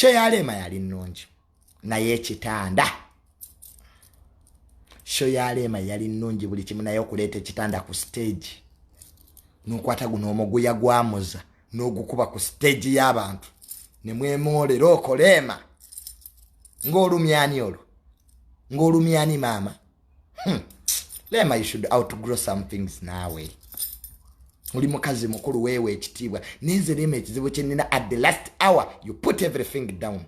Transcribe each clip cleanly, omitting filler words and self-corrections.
Show ya Rema yali nnungi naye ekitanda. Show ya Rema yali nnungi buli kimu naye okuleeta ekitanda ku stage. N'okwata guno Omuguya gwamuza n'ogukuba ku stage y'abantu. Ne mwemolera okolema. Ng'olumyani olwo. Ng'olumyani mama. Rema, you should outgrow some things nawe. Uli mukazi mukuru wewe ekitiibwa. Nenze Rema ekizibu kye nina at the last hour you put everything down.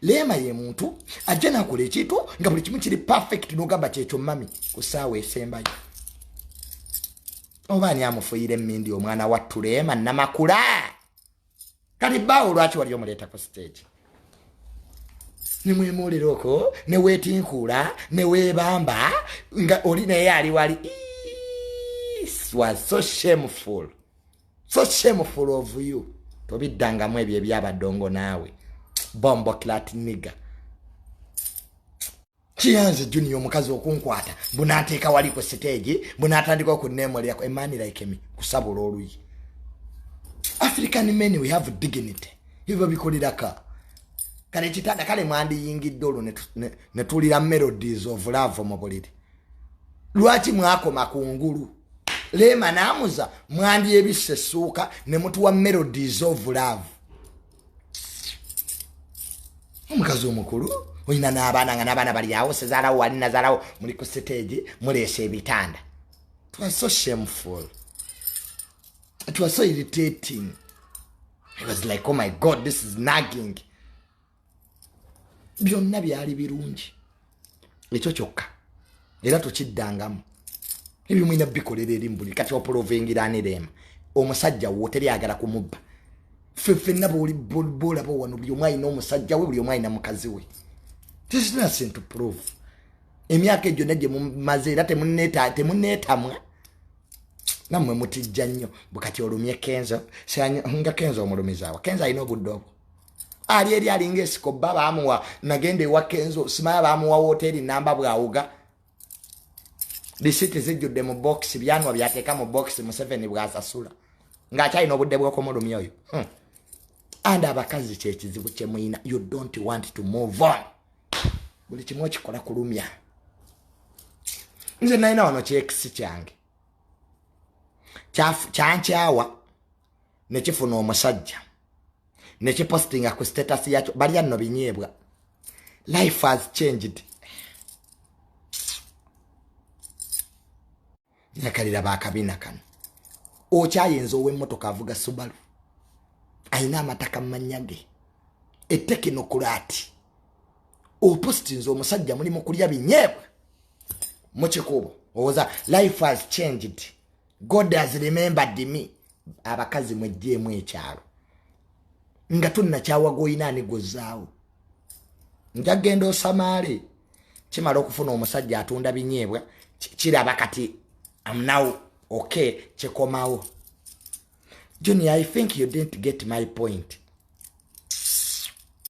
Rema ye muntu ajja nakola ekintu nga buli kimu kiri perfect n'ogamba kyekyo mami ku ssaawa esembayo. Oba ani amufuuyira emmindi omwana wattu Rema namakula. Kati bbaawo lwaki wali omuleeta ku stage? Ne mwemolera okwo ne weetinkuula ne weebamba nga oli naye ali wali. It was so shameful. So shameful of you. Tobiddangamu ebyo ebyabadongo naawe. Bombo clat nigga. Kiyanze Junior omukazi okunkwata. Bunateeka wali ku stage. Bunatandika okuneemolera a man like me. Kusabula oluyi. African men, we have dignity. Hivyo bikoliraka. Kale kitanda kale mwandi yingidde olwo ne tulira melodies of love mu buliri. Lwaki mwako makungulu? Rema namuza mwandi ebisesuuka ne mutuwa melodies of love. Omukazi omukulu oyina n'abaana nga n'abaana bali awo sezaalawo wali nazaalawo muli ku stage muleese ebitanda. It was so shameful. It was so irritating. I was like, oh my God, this is nagging. Byonna byali birungi. Ekyo kyokka. Era tukiddangamu. Ebyo mwina bikolera eri mbuli kati opolovingira ne Rema. Omusajja wo teryagala kumubba. Ffenna buli bola bo wano buli omwayi n'omusajja we buli omwayi na mukazi we. This is nothing to prove. Emyaka egyo negye mumaze era temunneetamwa. Namwe mutijja nnyo bukati olumye Kenzo nga Kenzo omulumizaawa. Kenzo alina obudde obwo. Ali eri alinga esikoba baamuwa nagende ewa Kenzo simaya baamuwa hoteli namba bwawuga. Disiti zijjudde mu box byanwa byateeka mu box mu 7 bwasasula. Ng'akyalina obudde bw'okumulumya oyo. And abakazi kyekizibu kye muyina. You don't want to move on. Buli kimu okikola kulumya. Nze nalina wano kyekisi kyange. Kyankyawa ne kifuna omusajja. Ne kipostinga ku status yakyo. Bali anno binyeebwa. Life has changed. Nakalira baakabina kano. Okyayinza ow'emmotoka avuga Subaru. Ayina amataka mannya ge. Etekinokulaati. Opostinze omusajja mulimu kulya binyeebwa. Mu kikubo. Owoza life has changed. God has remembered me. Abakazi mwejjeemu ekyalo. Nga tunnakyawa goyina ani gozzaawo. Njagenda osamaale. Kimala okufuna omusajja atunda binyeebwa. Kiraba kati I'm now okay. Chekomawo. Junior, I think you didn't get my point.